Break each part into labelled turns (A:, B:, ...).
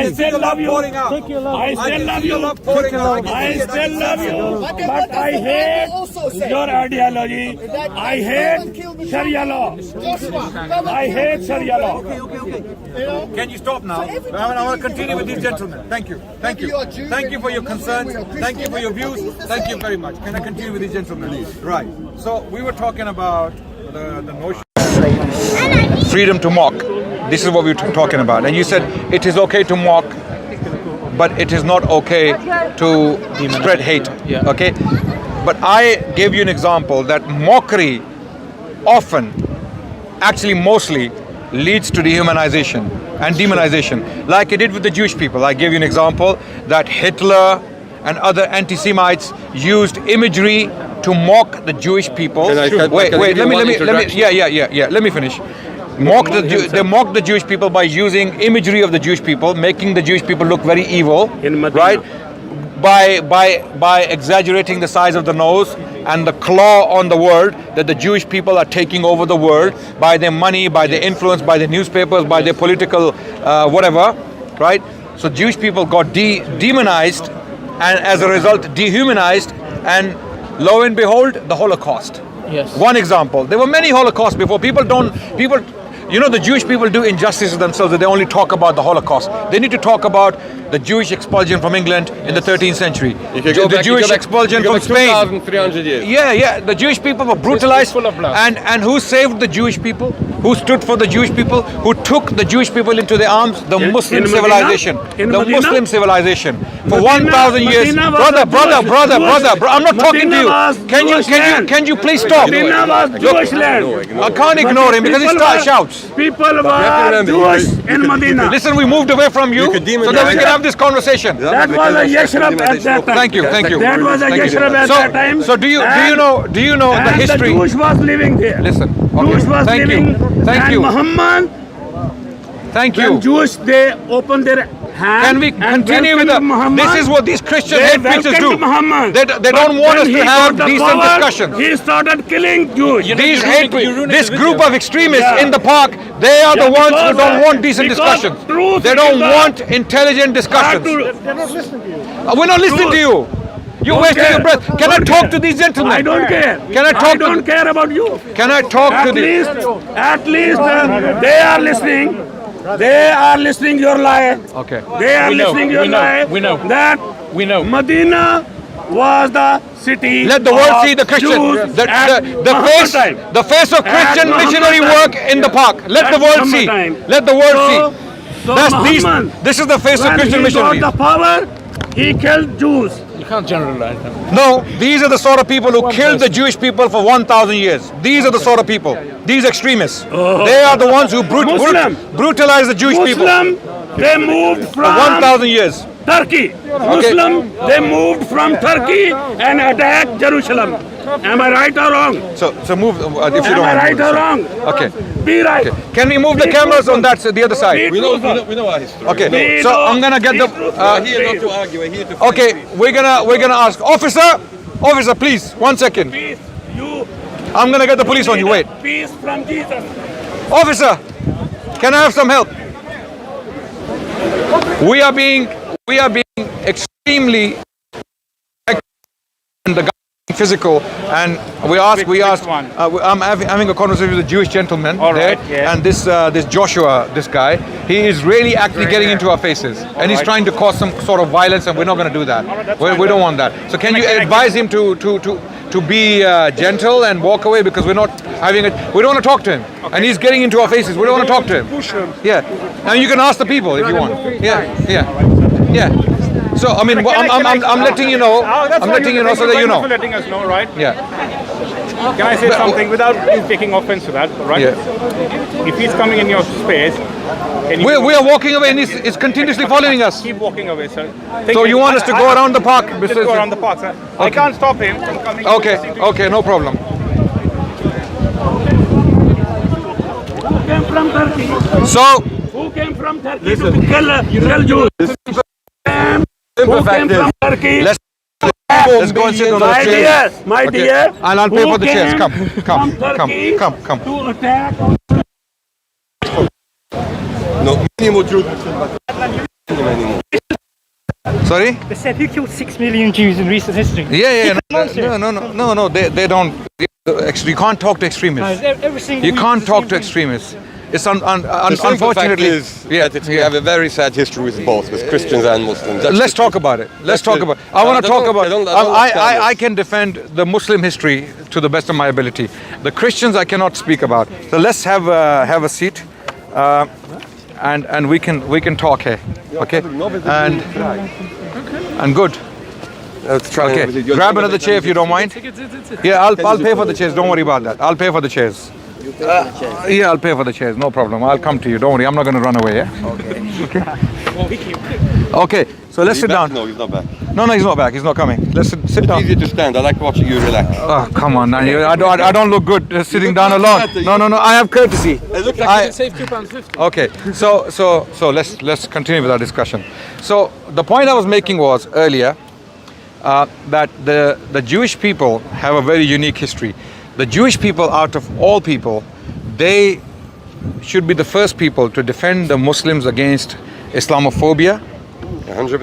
A: I still love you.
B: Pouring out.
A: I still love you.
B: Pouring out.
A: I still love you. But I hate your ideology. I hate Sharia law. I hate Sharia law.
B: Can you stop now? I want to continue with these gentlemen. Thank you. Thank you. Thank you for your concerns. Thank you for your views. Thank you very much. Can I continue with these gentlemen, please? Right. So we were talking about the notion of freedom to mock. This is what we were talking about. And you said it is okay to mock, but it is not okay to spread hate.
C: Yeah.
B: Okay? But I gave you an example that mockery often, actually mostly, leads to dehumanization and demonization, like it did with the Jewish people. I gave you an example that Hitler and other anti-Semites used imagery to mock the Jewish people. Let me finish. They mocked the Jewish people by using imagery of the Jewish people, making the Jewish people look very evil, right? By exaggerating the size of the nose and the claw on the world, that the Jewish people are taking over the world by their money, by their influence, by their newspapers, by their political whatever, right? So Jewish people got demonized and as a result dehumanized, and lo and behold, the Holocaust.
C: Yes.
B: One example. There were many Holocausts before. You know, the Jewish people do injustice to themselves that they only talk about the Holocaust. They need to talk about the Jewish expulsion from England in the 13th century. The Jewish expulsion from Spain.
D: 2,300 years.
B: Yeah. The Jewish people were brutalized.
C: Full of blood.
B: And who saved the Jewish people? Who stood for the Jewish people? Who took the Jewish people into their arms? The Muslim civilization. The Muslim civilization. For 1,000 years. Brother, I'm not talking to you. Can you please stop?
A: Medina was Jewish land.
B: I can't ignore him because he shouts.
A: People were Jewish in Medina.
B: Listen, we moved away from you so that we can have this conversation.
A: That was a yashrab at that time.
B: Thank you.
A: That was a yashrab at that time.
B: So do you know the history?
A: The Jewish was living there.
B: Listen.
A: Jewish was living.
B: Thank you.
A: Muhammad.
B: Thank you.
A: When Jewish, they opened their hand.
B: Can we continue with this is what these Christian hate preachers do. They don't want us to have decent discussions.
A: He started killing Jews.
B: This group of extremists in the park, they are the ones who don't want decent discussions. They don't want intelligent discussions. We're not listening to you. You're wasting your breath. Can I talk to these gentlemen?
A: I don't care. I don't care about you.
B: Can I talk to these?
A: At least they are listening. They are listening your lie.
B: Okay.
A: They are listening your lie.
C: We know.
A: That Medina was the city.
B: Let the world see the Christian, the face of Christian missionary work in the park. Let the world see. Let the world see. This is the face of Christian missionaries.
A: When he got the power, he killed Jews.
C: You can't generalize them.
B: No, these are the sort of people who killed the Jewish people for 1,000 years. These are the sort of people. These extremists. They are the ones who brutalized the Jewish people.
A: They moved from
B: 1,000 years.
A: Turkey. Muslim, they moved from Turkey and attacked Jerusalem. Am I right or wrong?
B: So move if you don't.
A: Am I right or wrong?
B: Okay.
A: Be right.
B: Okay. Can we move the cameras on the other side?
D: We know our history.
B: Okay. So I'm gonna get the.
D: We're here not to argue. We're here to.
B: Okay. We're gonna ask officer, please 1 second.
A: Peace.
B: I'm gonna get the police on you. Wait.
A: Peace from Jesus.
B: Officer, can I have some help? We are being extremely and the physical, and we ask. I'm having a conversation with a Jewish gentleman there, and this Joshua, this guy, he is really actually getting into our faces, and he's trying to cause some sort of violence, and we're not going to do that. We don't want that. So can you advise him to be gentle and walk away, because we're not having it. We don't want to talk to him, and he's getting into our faces. We don't want to talk to him.
A: Push him.
B: Yeah, and you can ask the people if you want. Yeah. So I mean, I'm letting you know. I'm letting you know so that you know.
E: Letting us know, right?
B: Yeah.
E: Can I say something without you taking offense to that, right?
B: Yeah.
E: If he's coming in your space, can you
B: we are walking away, and he's continuously following us.
E: keep walking away, sir?
B: So you want us to go around the park?
E: Let's go around the park, sir. I can't stop him from coming.
B: Okay, no problem.
A: Who came from Turkey?
B: So
A: Who came from Turkey to kill Jews? Who came from Turkey?
B: let's go and sit on those chairs.
A: My dear,
B: And I'll pay for the chairs. Come.
A: from Turkey
B: Come.
A: to attack.
D: No, minimum truth. anymore.
B: Sorry?
C: They said who killed 6 million Jews in recent history?
B: Yeah.
C: Nonsense.
B: No. They don't. Actually, you can't talk to extremists.
C: Every single
B: You
C: week
B: can't
C: it's the
B: talk
C: same
B: to
C: thing.
B: extremists. It's
D: The simple fact
B: unfortunately.
D: is that we have a very sad history with both, with Christians and Muslims. That's
B: Let's
D: the
B: talk
D: truth.
B: about it. Let's
D: That's
B: talk
D: it.
B: about. I want
D: I
B: to talk
D: don't-
B: about.
D: I don't understand
B: I
D: this.
B: can defend the Muslim history to the best of my ability. The Christians I cannot speak about. So let's have a seat, and we can talk here. Okay. And good.
D: Let's try
B: Okay.
D: and- you're-
B: Grab another chair if you don't mind. Yeah, I'll pay for the chairs. Don't worry about that. I'll pay for the chairs. Yeah, I'll pay for the chairs. No problem. I'll come to you. Don't worry. I'm not going to run away. Yeah. Okay. So let's
D: He's
B: sit
D: back?
B: down.
D: No, he's not back.
B: No, he's not back. He's not coming. Let's sit
D: It's
B: down.
D: easy to stand. I like watching you relax.
B: Oh, come on. Now. I don't look good sitting down alone. No. I have courtesy.
D: It looks like
B: I-
D: you can save £2.50.
B: Okay. So let's continue with our discussion. So the point I was making was earlier that the Jewish people have a very unique history. The Jewish people, out of all people, they should be the first people to defend the Muslims against Islamophobia
D: 100%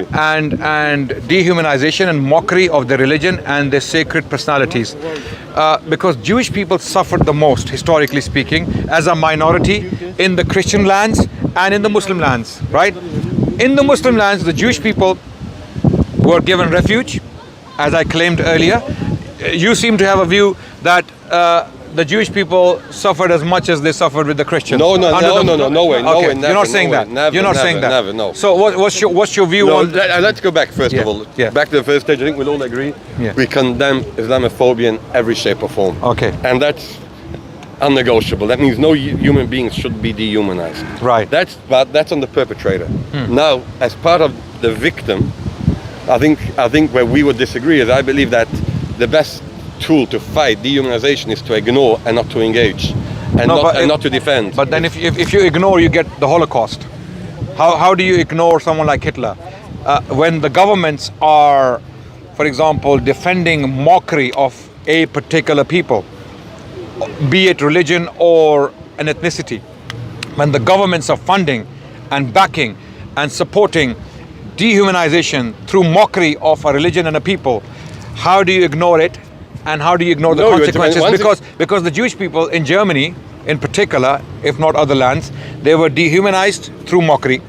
D: agree.
B: and dehumanization and mockery of their religion and their sacred personalities. Because Jewish people suffered the most, historically speaking, as a minority in the Christian lands and in the Muslim lands, right? In the Muslim lands, the Jewish people were given refuge, as I claimed earlier. You seem to have a view that the Jewish people suffered as much as they suffered with the Christians.
D: No way,
B: Okay.
D: no way,
B: You're
D: never,
B: not saying
D: no way,
B: that.
D: never,
B: You're not
D: never,
B: saying that.
D: never, no.
B: So what's your view
D: No,
B: on?
D: let's go back first
B: Yeah,
D: of all.
B: yeah.
D: Back to the first stage. I think we'll all agree.
B: Yeah.
D: We condemn Islamophobia in every shape or form.
B: Okay.
D: And that's unnegotiable. That means no human beings should be dehumanized.
B: Right.
D: That's on the perpetrator. Now, as part of the victim, I think where we would disagree is I believe that the best tool to fight dehumanization is to ignore and not to engage, and not to defend.
B: But then if you ignore, you get the Holocaust. How do you ignore someone like Hitler? When the governments are, for example, defending mockery of a particular people, be it religion or an ethnicity, when the governments are funding and backing and supporting dehumanization through mockery of a religion and a people, how do you ignore it? And how do you ignore the
D: No,
B: consequences? Because the Jewish people in Germany, in particular, if not other lands, they were dehumanized through mockery,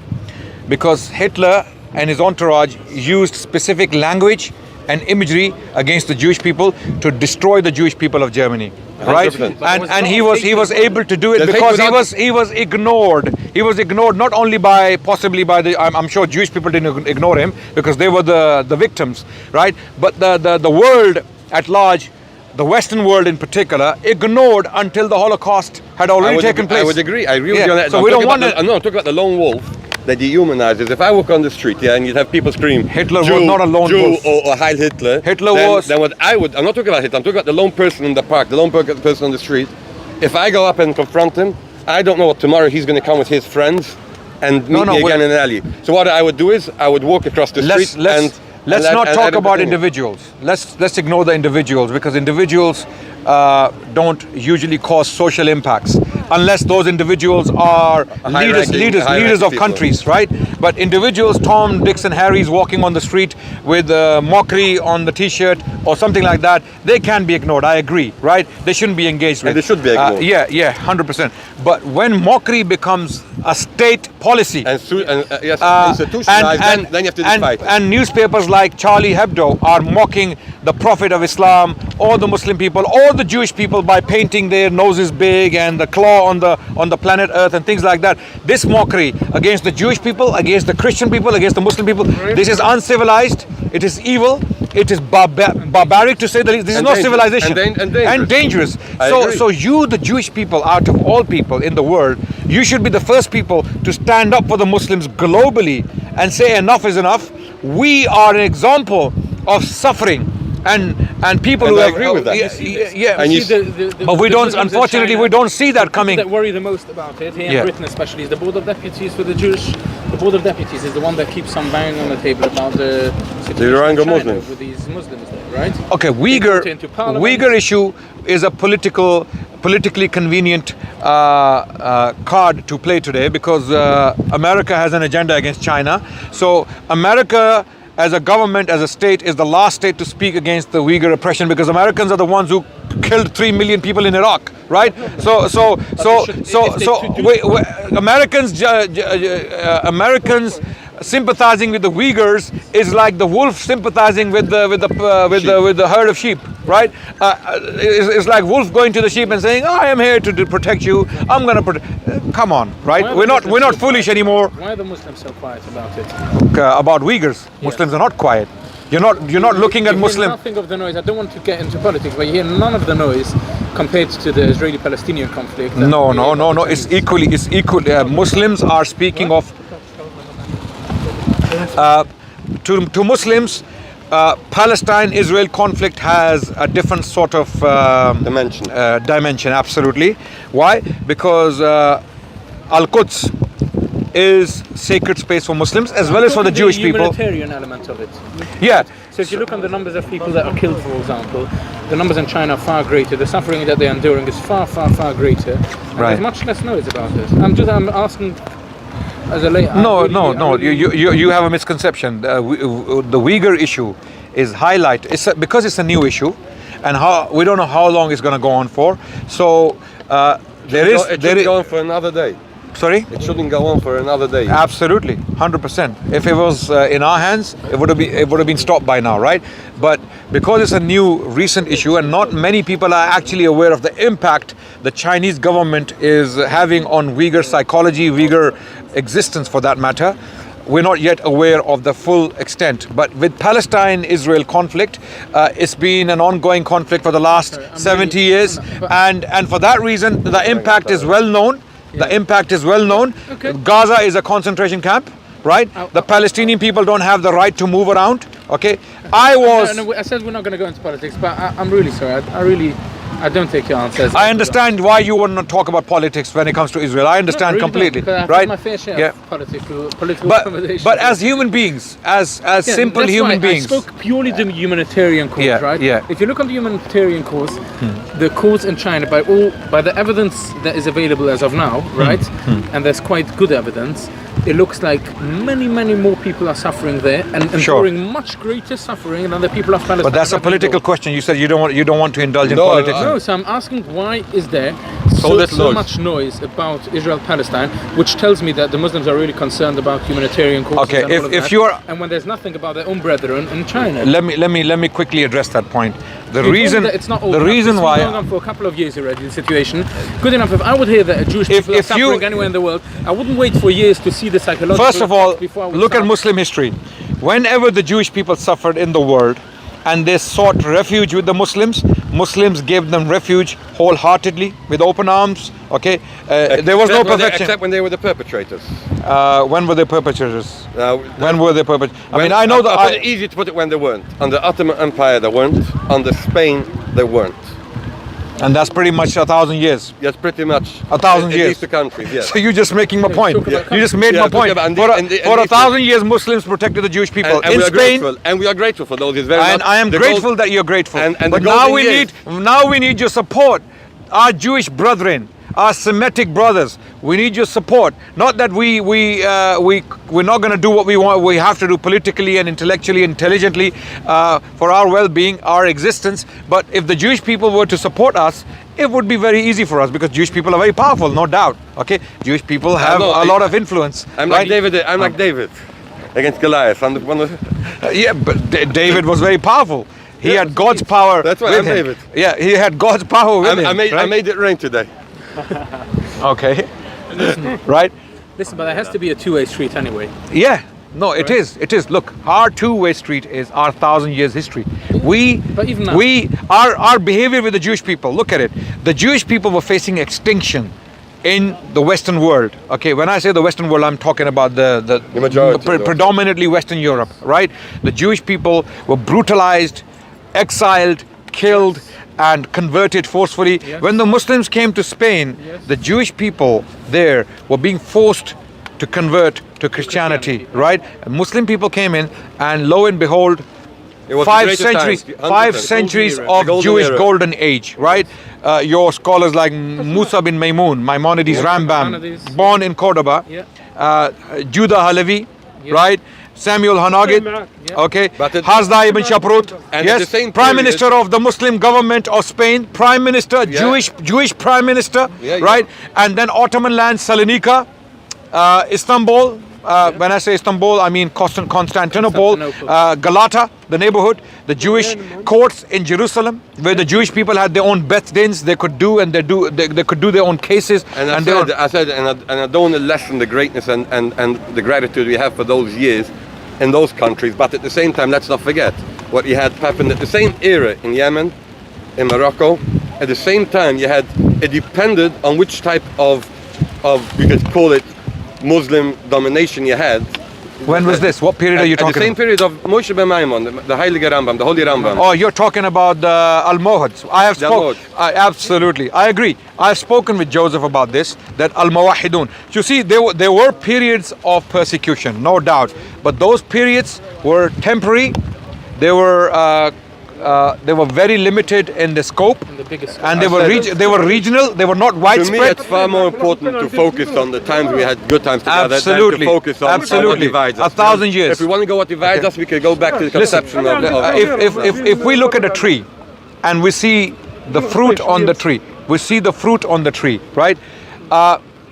B: because Hitler and his entourage used specific language and imagery against the Jewish people to destroy the Jewish people of Germany, right?
D: 100%.
B: And he was able to do it
D: There's
B: because
D: hate
B: he was ignored. He was ignored not only possibly by the I'm sure Jewish people didn't ignore him because they were the victims, right? But the world at large, the Western world in particular, ignored until the Holocaust had already taken place.
D: I would agree. I agree with
B: Yeah,
D: you on that.
B: so
D: I'm
B: we don't
D: talking
B: want
D: about I'm talking about the lone wolf that dehumanizes. If I walk on the street, and you'd have people scream,
B: Hitler was
D: Jew,
B: not a lone
D: Jew,
B: wolf.
D: or Heil Hitler.
B: Hitler
D: then,
B: was-
D: Then what I would, I'm not talking about Hitler, I'm talking about the lone person in the park, the lone person on the street. If I go up and confront him, I don't know what tomorrow he's going to come with his friends and meet me again in an alley. So what I would do is, I would walk across the street
B: Let's not talk
D: let him
B: about
D: continue.
B: individuals. Let's ignore the individuals, because individuals don't usually cause social impacts unless those individuals are leaders of
D: people.
B: countries, right? But individuals, Tom, Dicks, and Harrys walking on the street with mockery on the T-shirt or something like that, they can be ignored. I agree, right? They shouldn't be engaged with.
D: And they should be ignored.
B: Yeah, 100%. But when mockery becomes a state policy,
D: institutionalized, then you have to fight it.
B: and newspapers like Charlie Hebdo are mocking the Prophet of Islam, or the Muslim people, or the Jewish people by painting their noses big and the claw on the planet Earth and things like that. This mockery against the Jewish people, against the Christian people, against the Muslim people, this is uncivilized. It is evil. It is barbaric, to say the least. This is not civilization.
D: And dangerous. I agree.
B: So you, the Jewish people, out of all people in the world, you should be the first people to stand up for the Muslims globally and say enough is enough. We are an example of suffering and people
D: And
B: who
D: I
B: have,
D: agree with that.
B: yeah.
D: And you
B: But we don't. Unfortunately, we don't see that coming.
E: That worry the most about it here in Britain, especially, is the board of deputies for the Jewish. The board of deputies is the one that keeps some bang on the table about the situation
D: Rohingya
E: in China
D: Muslims.
E: with these Muslims there, right?
B: Okay,
E: They vote into parliament.
B: Uyghur issue is a politically convenient card to play today because America has an agenda against China. So America, as a government, as a state, is the last state to speak against the Uyghur oppression because Americans are the ones who killed 3 million people in Iraq, right? Americans sympathizing with the Uyghurs is like the wolf sympathizing with the herd of sheep, right? It's like wolf going to the sheep and saying, "I am here to protect you. I'm going to protect." Come on, right? We're not foolish anymore.
E: Why are the Muslims so quiet about it?
B: About Uyghurs, Muslims are not quiet. You're not looking at
E: you
B: Muslim.
E: hear nothing of the noise. I don't want to get into politics, but you hear none of the noise compared to the Israeli-Palestinian conflict.
B: No. It's equally. Muslims are speaking of. To Muslims, Palestine-Israel conflict has a different sort of dimension. Absolutely. Why? Because Al-Quds is sacred space for Muslims as well as for the Jewish people.
E: Humanitarian element of it.
B: Yeah.
E: So if you look on the numbers of people that are killed, for example, the numbers in China are far greater. The suffering that they're enduring is far greater. And
B: Right.
E: there's much less noise about it. I'm asking as a lay.
B: No. You have a misconception. The Uyghur issue is highlighted because it's a new issue, and we don't know how long it's going to go on for. So
D: It should go on for another day.
B: Sorry?
D: It shouldn't go on for another day.
B: Absolutely, 100%. If it was in our hands, it would have been stopped by now, right? But because it's a new, recent issue, and not many people are actually aware of the impact the Chinese government is having on Uyghur psychology, Uyghur existence, for that matter, we're not yet aware of the full extent. But with Palestine-Israel conflict, it's been an ongoing conflict for the last 70 years, and for that reason, the impact is well known. The impact is well known.
E: Okay.
B: Gaza is a concentration camp, right? The Palestinian people don't have the right to move around. Okay,
E: I said we're not going to go into politics, but I'm really sorry. I don't take your answers.
B: I understand why you want to talk about politics when it comes to Israel. I understand
E: Really
B: completely,
E: don't,
B: right?
E: I've had my fair share of political conversations.
B: But as human beings, as simple
E: that's
B: human
E: why
B: beings.
E: I spoke purely the humanitarian cause, right?
B: Yeah.
E: If you look on the humanitarian cause, the cause in China, by the evidence that is available as of now, right? And there's quite good evidence. It looks like many more people are suffering there and enduring much greater suffering than the people of Palestine.
B: But that's a political question. You said you don't want to indulge in politics.
E: No, so I'm asking why is there so much noise about Israel-Palestine, which tells me that the Muslims are really concerned about humanitarian causes.
B: Okay,
E: and all of
B: if
E: that,
B: you are,
E: and when there's nothing about their own brethren in China.
B: let me quickly address that point. The
E: You've
B: reason,
E: told me that it's not
B: the reason
E: it's
B: why.
E: been going on for a couple of years already, the situation. Good enough, if I would hear that a Jewish people are suffering anywhere in the world, I wouldn't wait for years to see the psychological.
B: First of all,
E: before I would
B: look at
E: start.
B: Muslim history. Whenever the Jewish people suffered in the world and they sought refuge with the Muslims, Muslims gave them refuge wholeheartedly with open arms. Okay, there was no perfection.
D: Except when they were the perpetrators.
B: When were they perpetrators? When were they perpetrators?
D: I know that. It's easy to put it when they weren't. Under Ottoman Empire, they weren't. Under Spain, they weren't.
B: And that's pretty much 1,000 years.
D: Yes, pretty much.
B: 1,000 years.
D: At least the countries, yes.
B: So you're just making my point.
E: Yeah.
B: You just made my point. For 1,000 years, Muslims protected the Jewish people.
D: And
B: in
D: we are
B: Spain,
D: grateful. And we are grateful for those. It's very
B: and I am grateful that you're grateful. But now we need your support. Our Jewish brethren, our Semitic brothers, we need your support. Not that we're not going to do what we want. We have to do politically and intellectually, intelligently for our well-being, our existence. But if the Jewish people were to support us, it would be very easy for us because Jewish people are very powerful, no doubt. Okay, Jewish people have a lot of influence.
D: I'm like David. I'm like David against Goliath. I'm one of.
B: Yeah, but David was very powerful. He had God's power.
D: That's why
B: with
D: I'm
B: him.
D: David.
B: Yeah, he had God's power with him.
D: I made it rain today.
B: Okay. Right?
E: Listen, but there has to be a two-way street anyway.
B: Yeah. No, it is. It is. Look, our two-way street is our 1,000 years history.
E: But even now,
B: Our behavior with the Jewish people, look at it. The Jewish people were facing extinction in the Western world. Okay, when I say the Western world, I'm talking about the
D: majority,
B: predominantly Western Europe, right? The Jewish people were brutalized, exiled, killed, and converted forcefully.
E: Yes.
B: When the Muslims came to Spain,
E: Yes.
B: the Jewish people there were being forced to convert to Christianity, right? And Muslim people came in, and lo and behold,
D: It was the
B: five
D: greatest
B: centuries,
D: times, 100%.
B: five centuries
E: era.
B: of
D: The golden
B: Jewish
D: era.
B: golden age, right? Your scholars like Musa bin Maimun, Maimonides Rambam,
E: Maimonides.
B: born in Cordoba,
E: Yeah.
B: Judah Halevi,
E: Yeah.
B: right? Samuel Hanagid, okay?
D: But it-
B: Hazda ibn Shaprut,
D: And at
B: yes,
D: the same
B: Prime
D: period-
B: Minister of the Muslim government of Spain, Prime Minister,
D: Yeah.
B: Jewish Prime Minister,
D: Yeah, yeah.
B: right? And then Ottoman land, Salonika, Istanbul. When I say Istanbul, I mean Constantinople, Galata, the neighborhood, the Jewish courts in Jerusalem, where the Jewish people had their own bezdins. They could do and they could do their own cases.
D: And
B: their own-
D: I said, and I don't want to lessen the greatness and the gratitude we have for those years in those countries. But at the same time, let's not forget what you had happened at the same era in Yemen, in Morocco. At the same time, you had it depended on which type of you could call it Muslim domination you had.
B: When was this? What period are you
D: At the
B: talking
D: same
B: about?
D: period of Moshe ben Maimon, the Heilige Rambam, the Holy Rambam.
B: Oh, you're talking about the Almohads. I have
D: The
B: spoken.
D: Almohads.
B: Absolutely, I agree. I've spoken with Joseph about this. That Al-Mawahidun. You see, there were periods of persecution, no doubt, but those periods were temporary. They were very limited in the scope,
E: And the biggest.
B: and they were regional. They were not
D: To me,
B: widespread.
D: it's far more important to focus on the times we had good times together
B: Absolutely.
D: than to focus on what
B: Absolutely.
D: divides us.
B: 1,000 years.
D: If we want to go what divides us, we could go back to the
B: Listen,
D: conception of
B: if we look at a tree and we see the fruit on the tree, right?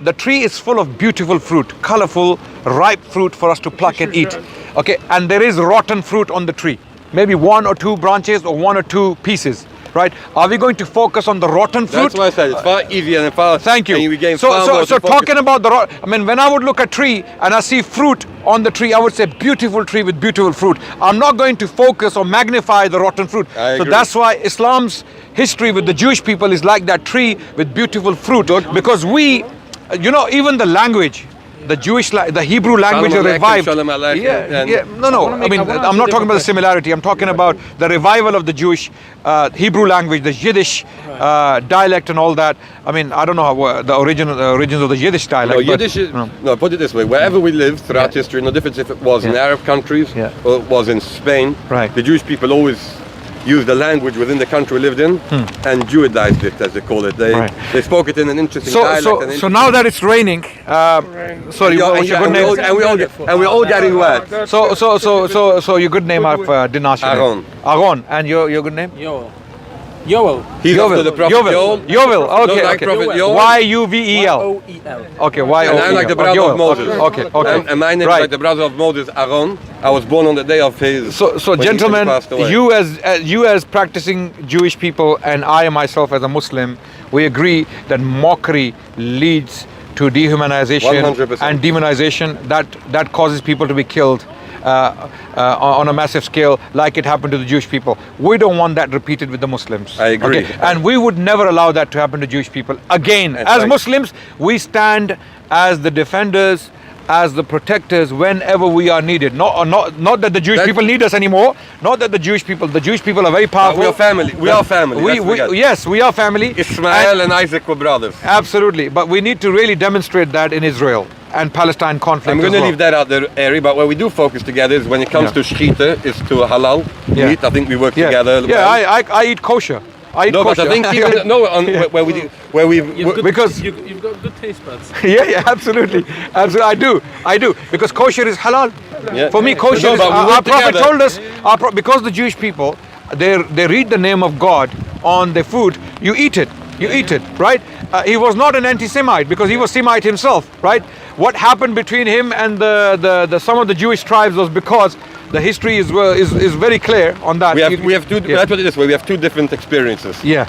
B: The tree is full of beautiful fruit, colorful, ripe fruit for us to pluck and eat. Okay, and there is rotten fruit on the tree. Maybe one or two branches or one or two pieces, right? Are we going to focus on the rotten fruit?
D: That's why I said it's far easier and far.
B: Thank you.
D: And we gain
B: So
D: far more to focus.
B: talking about I mean, when I would look at tree and I see fruit on the tree, I would say beautiful tree with beautiful fruit. I'm not going to focus or magnify the rotten fruit.
D: I
B: So
D: agree.
B: that's why Islam's history with the Jewish people is like that tree with beautiful fruit. Because we, even the language, the Hebrew language
D: Shalom alaikum,
B: revived.
D: shalom alaikum,
B: Yeah,
D: and-
B: yeah. No. I mean, I'm not talking about the similarity. I'm talking about the revival of the Jewish Hebrew language, the Yiddish dialect, and all that. I mean, I don't know how the origins of the Yiddish dialect.
D: No,
B: but-
D: Yiddish is, no, put it this way. Wherever we lived throughout history, no difference if it was in
B: Yeah.
D: Arab countries
B: Yeah.
D: or it was in Spain,
B: Right.
D: the Jewish people always used the language within the country we lived in and Jewidized it, as they call it.
B: Right.
D: They spoke it in an interesting dialect.
B: So now that it's raining, sorry, what's your good name?
D: and we're all getting wet.
B: So your good name I've didn't ask you.
D: Aaron.
B: Aaron, and your good name?
E: Yoel.
D: He's after the Prophet Yoel.
B: Yovel.
D: Not
B: Okay.
D: like Prophet Yoel.
B: Y-U-V-E-L.
E: O-E-L.
B: Okay. Y-O-E-L.
D: And I'm like the brother
B: Yoel.
D: of Moses.
B: Okay.
D: And my name
B: Right.
D: is like the brother of Moses, Aaron. I was born on the day of his.
B: So
D: when he
B: gentlemen,
D: passed away.
B: you as practicing Jewish people, and I myself as a Muslim, we agree that mockery leads to dehumanization
D: 100%.
B: and demonization. That causes people to be killed on a massive scale, like it happened to the Jewish people. We don't want that repeated with the Muslims.
D: I agree.
B: Okay? And we would never allow that to happen to Jewish people again.
D: That's
B: As
D: right.
B: Muslims, we stand as the defenders, as the protectors whenever we are needed. Not that the Jewish people need us anymore. Not that the Jewish people are very powerful.
D: We are family. We are family. Let's forget.
B: Yes, we are family.
D: Ismail and Isaac were brothers.
B: Absolutely, but we need to really demonstrate that in Israel and Palestine conflict.
D: I'm going
B: as
D: to
B: well.
D: leave that out there, Ari, but where we do focus together is when it comes
B: Yeah.
D: to shechita, is to halal
B: Yeah.
D: meat. I think we work
B: Yeah,
D: together.
B: yeah.
D: well.
B: I eat kosher. I eat
D: No,
B: kosher.
D: but I think even where we
B: Because-
E: You've got good taste buds.
B: yeah, absolutely. I do, because kosher is halal.
D: Yeah.
B: For me, kosher
D: No,
B: is.
D: but we
B: Our
D: work
B: Prophet
D: together.
B: told us, because the Jewish people, they read the name of God on their food. You eat it. Right? He was not an anti-Semite because he was Semite himself, right? What happened between him and the some of the Jewish tribes was because the history is very clear on that.
D: we have two.
B: Yeah.
D: Let's put it this way: we have two different experiences.
B: Yeah.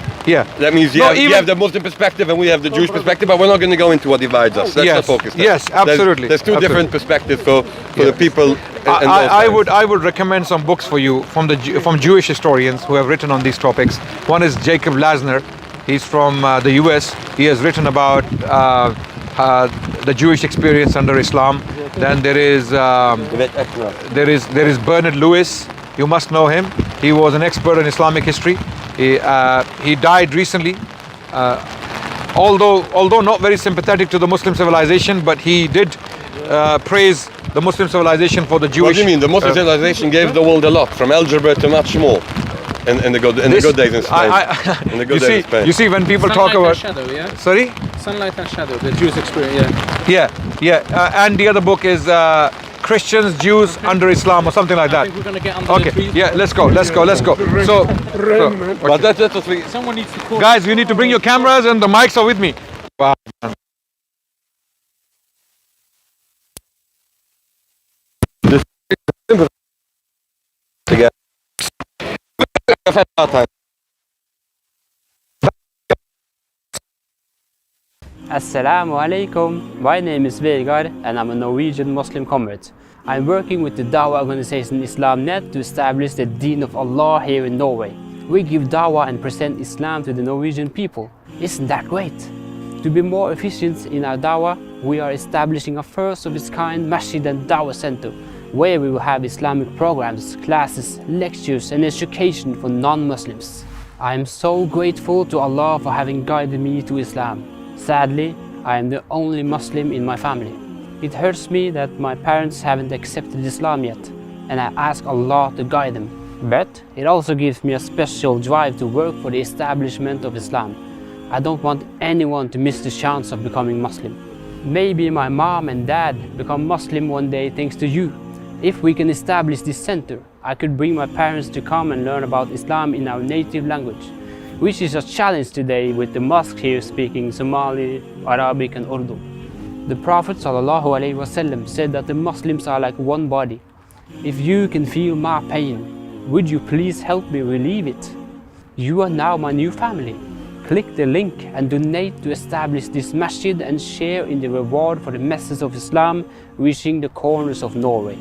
D: That means you have the Muslim perspective and we have the Jewish perspective, but we're not going to go into what divides us. Let's not focus there.
B: Yes, absolutely.
D: There's two different perspectives for the people.
B: I would recommend some books for you from Jewish historians who have written on these topics. One is Jacob Lasner. He's from the US. He has written about the Jewish experience under Islam. Then there is Bernard Lewis. You must know him. He was an expert in Islamic history. He died recently. Although not very sympathetic to the Muslim civilization, but he did praise the Muslim civilization for the Jewish.
D: What do you mean? The Muslim civilization gave the world a lot, from algebra to much more. In the good days in Spain. In the good days in Spain.
B: You see, when people
E: Sunlight
B: talk about
E: and shadow, yeah?
B: Sorry?
E: Sunlight and Shadow, the Jews experience, yeah.
B: And the other book is Christians, Jews under Islam, or something like
E: I
B: that.
E: think we're going to get under the
B: Okay,
E: trees.
B: yeah, let's go. So,
D: But that's what we.
E: Someone needs to call.
B: guys, you need to bring your cameras and the mics are with me. Wow.
F: Assalamu alaikum. My name is Vegard and I'm a Norwegian Muslim convert. I'm working with the Dawah organization IslamNet to establish the Deen of Allah here in Norway. We give Dawah and present Islam to the Norwegian people. Isn't that great? To be more efficient in our Dawah, we are establishing a first of its kind Masjid and Dawah Center, where we will have Islamic programs, classes, lectures and education for non-Muslims. I am so grateful to Allah for having guided me to Islam. Sadly, I am the only Muslim in my family. It hurts me that my parents haven't accepted Islam yet, and I ask Allah to guide them. But it also gives me a special drive to work for the establishment of Islam. I don't want anyone to miss the chance of becoming Muslim. Maybe my mom and dad become Muslim one day thanks to you. If we can establish this center, I could bring my parents to come and learn about Islam in our native language, which is a challenge today with the mosque here speaking Somali, Arabic and Urdu. The Prophet ﷺ said that the Muslims are like one body. If you can feel my pain, would you please help me relieve it? You are now my new family. Click the link and donate to establish this masjid and share in the reward for the message of Islam reaching the corners of Norway.